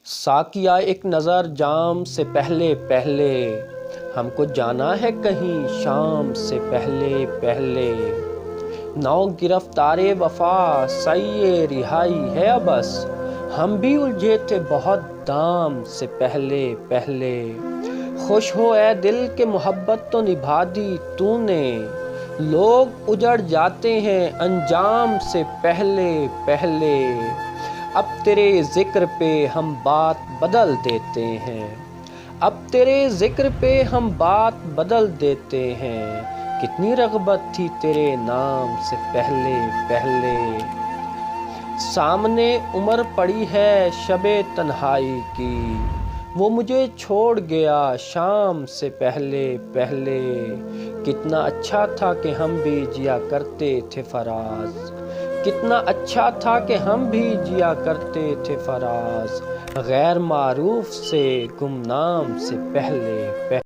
ساقیہ ایک نظر جام سے پہلے پہلے، ہم کو جانا ہے کہیں شام سے پہلے پہلے۔ نو گرفتار وفا سعی رہائی ہے بس، ہم بھی الجھے تھے بہت دام سے پہلے پہلے۔ خوش ہو اے دل کہ محبت تو نبھا دی تو نے، لوگ اجڑ جاتے ہیں انجام سے پہلے پہلے۔ اب تیرے ذکر پہ ہم بات بدل دیتے ہیں، اب تیرے ذکر پہ ہم بات بدل دیتے ہیں۔ کتنی رغبت تھی تیرے نام سے پہلے پہلے۔ سامنے عمر پڑی ہے شب تنہائی کی، وہ مجھے چھوڑ گیا شام سے پہلے پہلے۔ کتنا اچھا تھا کہ ہم بھی جیا کرتے تھے فراز، کتنا اچھا تھا کہ ہم بھی جیا کرتے تھے فراز۔ غیر معروف سے گمنام سے پہلے پہلے۔